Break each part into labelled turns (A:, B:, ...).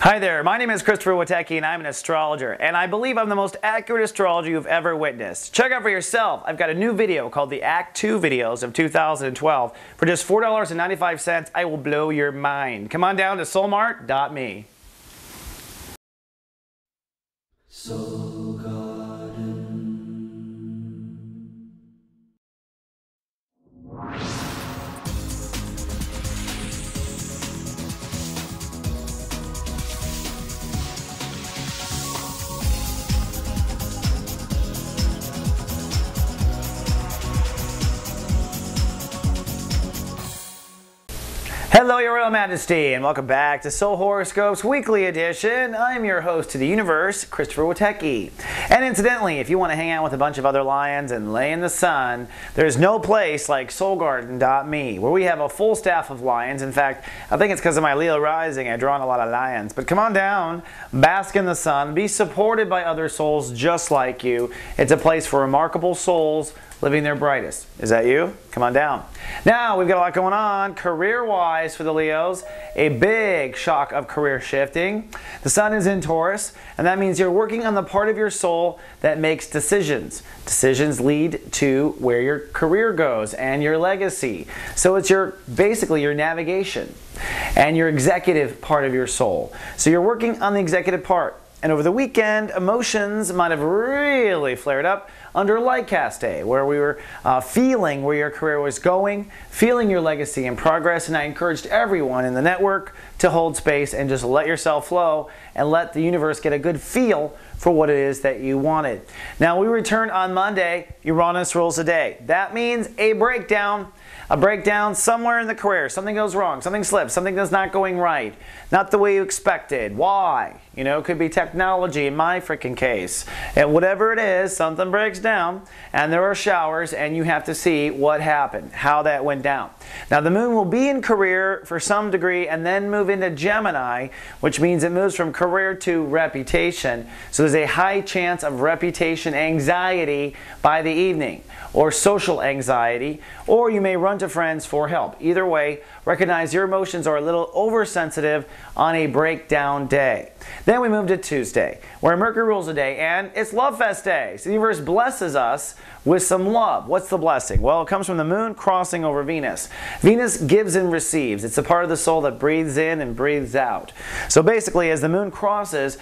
A: Hi there, my name is Witecki and I'm an astrologer, and I believe I'm the most accurate astrologer you've ever witnessed. Check out for yourself. I've got a new video called the Act 2 videos of 2012. For just $4.95, I will blow your mind. Come on down to soulmart.me. Soul Garden. Hello, Your Royal Majesty, and welcome back to Soul Horoscopes Weekly Edition. I'm your host to the universe, Witecki. And incidentally, if you want to hang out with a bunch of other lions and lay in the sun, there's no place like soulgarden.me, where we have a full staff of lions. In fact, I think it's because of my Leo rising, I draw on a lot of lions. But come on down, bask in the sun, be supported by other souls just like you. It's a place for remarkable souls living their brightest. Is that you? Come on down. Now, we've got a lot going on career-wise for the Leos. A big shock of career shifting. The sun is in Taurus, and that means you're working on the part of your soul that makes decisions. Decisions lead to where your career goes and your legacy. So it's basically your navigation and your executive part of your soul. So you're working on the executive part. And over the weekend, emotions might have really flared up under Light Cast Day, where we were feeling where your career was going, feeling your legacy and progress, and I encouraged everyone in the network to hold space and just let yourself flow and let the universe get a good feel for what it is that you wanted. Now, we return on Monday. Uranus rules the day. That means a breakdown somewhere in the career. Something goes wrong, something slips, something is not going right, not the way you expected. Why? You know, it could be technology in my freaking case. And whatever it is, something breaks down and there are showers and you have to see what happened, how that went down. Now, the moon will be in career for some degree and then move into Gemini, which means it moves from career to reputation. So there's a high chance of reputation anxiety by the evening, or social anxiety, or you may run to friends for help. Either way, recognize your emotions are a little oversensitive on a breakdown day. Then we move to Tuesday, where Mercury rules the day, and it's Love Fest Day. So the universe blesses us with some love. What's the blessing? Well, it comes from the moon crossing over Venus. Venus gives and receives. It's a part of the soul that breathes in and breathes out. So basically, as the moon crosses,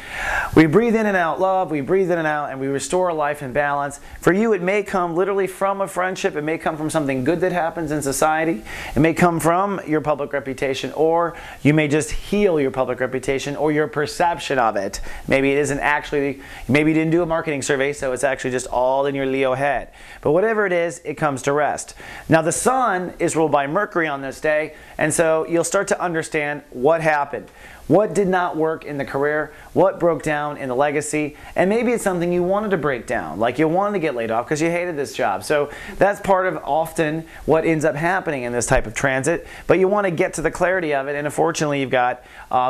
A: we breathe in and out love, we breathe in and out, and we restore life and balance. For you, it may come literally from a friendship. It may come from something good that happens in society. It may come from your public reputation, or you may just heal your public reputation or your perception of it. Maybe it isn't actually, maybe you didn't do a marketing survey, so it's actually just all in your Leo head. But whatever it is, it comes to rest. Now, the sun is ruled by Mercury on this day, and so you'll start to understand what happened. What did not work in the career? What broke down in the legacy? And maybe it's something you wanted to break down, like you wanted to get laid off because you hated this job. So that's part of often what ends up happening in this type of transit. But you want to get to the clarity of it, and unfortunately you've got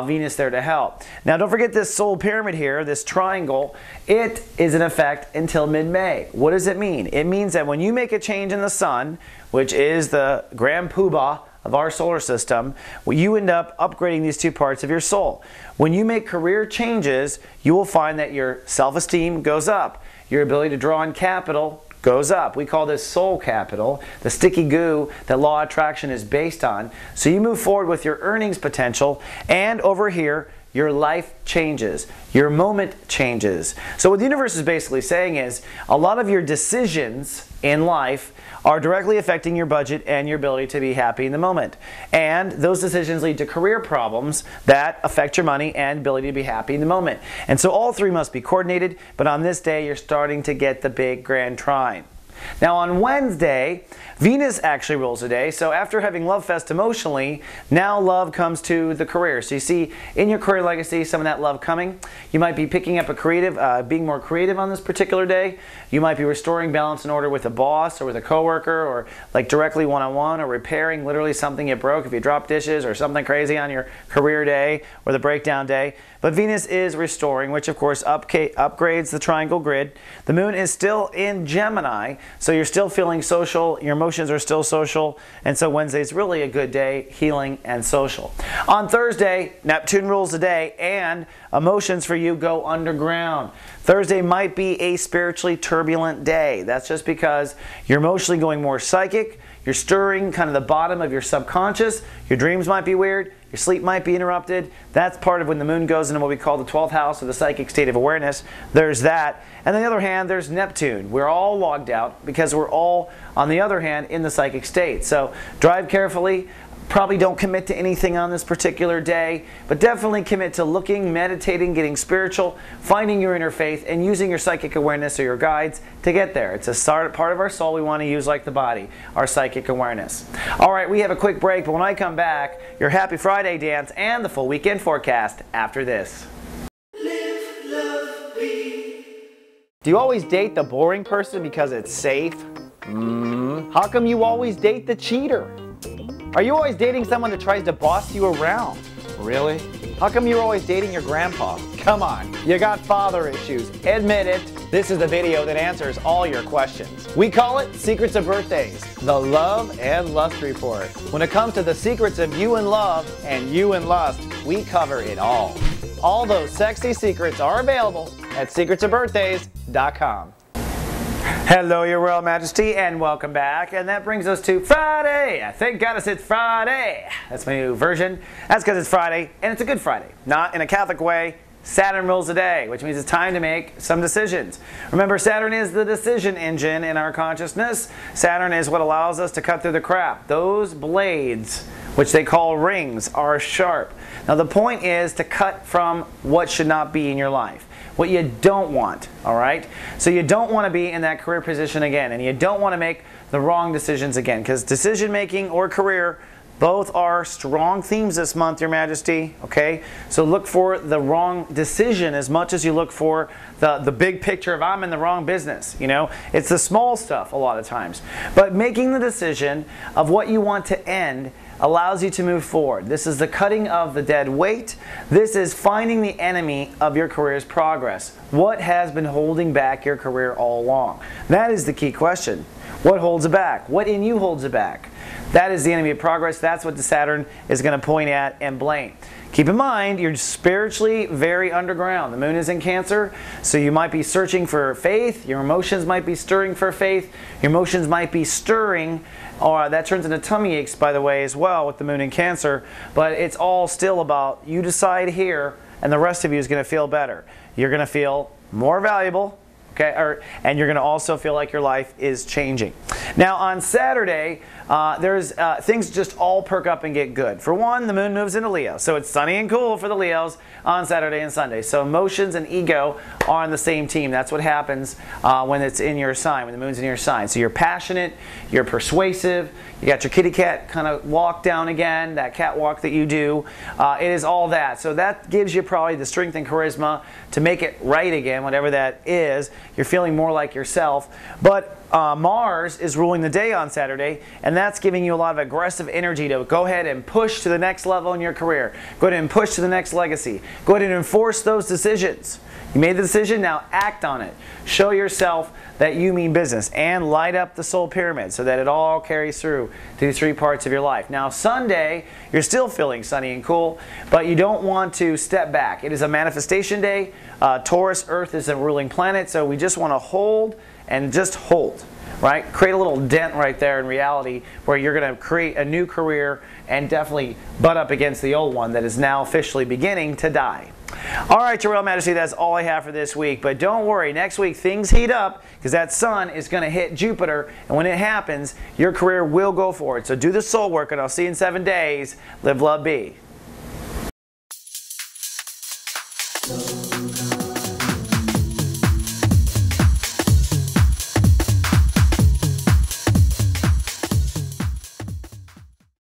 A: Venus there to help. Now, don't forget this soul pyramid here, this triangle. It is in effect until mid-May. What does it mean? It means that when you make a change in the sun, which is the grand poobah of our solar system, you end up upgrading these two parts of your soul. When you make career changes, you will find that your self-esteem goes up. Your ability to draw on capital goes up. We call this soul capital, the sticky goo that law of attraction is based on. So you move forward with your earnings potential, and over here, your life changes. Your moment changes. So what the universe is basically saying is a lot of your decisions in life are directly affecting your budget and your ability to be happy in the moment. And those decisions lead to career problems that affect your money and ability to be happy in the moment. And so all three must be coordinated, but on this day you're starting to get the big grand trine. Now, on Wednesday, Venus actually rules the day. So after having love fest emotionally, now love comes to the career. So you see in your career legacy some of that love coming. You might be picking up a creative, being more creative on this particular day. You might be restoring balance and order with a boss or with a coworker, or like directly one-on-one, or repairing literally something you broke if you dropped dishes or something crazy on your career day or the breakdown day. But Venus is restoring, which of course upgrades the triangle grid. The moon is still in Gemini, So you're still feeling social, your emotions are still social, and so Wednesday's really a good day, healing and social. On Thursday, Neptune rules the day, and emotions for you go underground. Thursday might be a spiritually turbulent day. That's just because you're emotionally going more psychic, you're stirring kind of the bottom of your subconscious, your dreams might be weird, your sleep might be interrupted. That's part of when the moon goes into what we call the 12th house, or the psychic state of awareness. There's that. And on the other hand, there's Neptune. We're all logged out because we're all, on the other hand, in the psychic state. So drive carefully. Probably don't commit to anything on this particular day, but definitely commit to looking, meditating, getting spiritual, finding your inner faith, and using your psychic awareness or your guides to get there. It's a part of our soul we want to use like the body, our psychic awareness. All right, we have a quick break, but when I come back, your Happy Friday dance and the full weekend forecast after this.
B: Live, love, be.
A: Do you always date the boring person because it's safe? How come you always date the cheater? Are you always dating someone that tries to boss you around? Really? How come you're always dating your grandpa? Come on, you got father issues. Admit it. This is the video that answers all your questions. We call it Secrets of Birthdays, the Love and Lust Report. When it comes to the secrets of you and love and you and lust, we cover it all. All those sexy secrets are available at secretsofbirthdays.com. Hello, Your Royal Majesty, and welcome back. And that brings us to Friday. Thank goddess it's Friday. That's my new version. That's because it's Friday, and it's a good Friday. Not in a Catholic way. Saturn rules the day, which means it's time to make some decisions. Remember, Saturn is the decision engine in our consciousness. Saturn is what allows us to cut through the crap. Those blades, which they call rings, are sharp. Now, the point is to cut from what should not be in your life. What you don't want, all right? So you don't want to be in that career position again, and you don't want to make the wrong decisions again, because decision making or career, both are strong themes this month, Your Majesty, okay? So look for the wrong decision as much as you look for the big picture of I'm in the wrong business, you know? It's the small stuff a lot of times. But making the decision of what you want to end allows you to move forward. This is the cutting of the dead weight. This is finding the enemy of your career's progress. What has been holding back your career all along? That is the key question. What holds it back? What in you holds it back? That is the enemy of progress. That's what the Saturn is going to point at and blame. Keep in mind, you're spiritually very underground. The moon is in Cancer, so you might be searching for faith. Your emotions might be stirring for faith. Your emotions might be stirring, or that turns into tummy aches, by the way, as well with the moon in Cancer. But it's all still about you decide here, and the rest of you is going to feel better. You're going to feel more valuable. Okay, and you're going to also feel like your life is changing. Now on Saturday, things just all perk up and get good. For one, the moon moves into Leo, so it's sunny and cool for the Leos on Saturday and Sunday. So emotions and ego are on the same team. That's what happens when it's in your sign, when the moon's in your sign. So you're passionate, you're persuasive, you got your kitty cat kind of walk down again, that cat walk that you do. It is all that. So that gives you probably the strength and charisma to make it right again, whatever that is. You're feeling more like yourself. But Mars is ruling the day on Saturday, and that's giving you a lot of aggressive energy to go ahead and push to the next level in your career. Go ahead and push to the next legacy. Go ahead and enforce those decisions. You made the decision, now act on it. Show yourself that you mean business, and light up the soul pyramid so that it all carries through to these three parts of your life. Now Sunday, you're still feeling sunny and cool, but you don't want to step back. It is a manifestation day. Taurus, Earth is a ruling planet, so we just want to hold and just hold, right? Create a little dent right there in reality where you're going to create a new career and definitely butt up against the old one that is now officially beginning to die. All right, Your Royal Majesty, that's all I have for this week. But don't worry, next week things heat up because that sun is going to hit Jupiter. And when it happens, your career will go forward. So do the soul work, and I'll see you in 7 days. Live, love, be.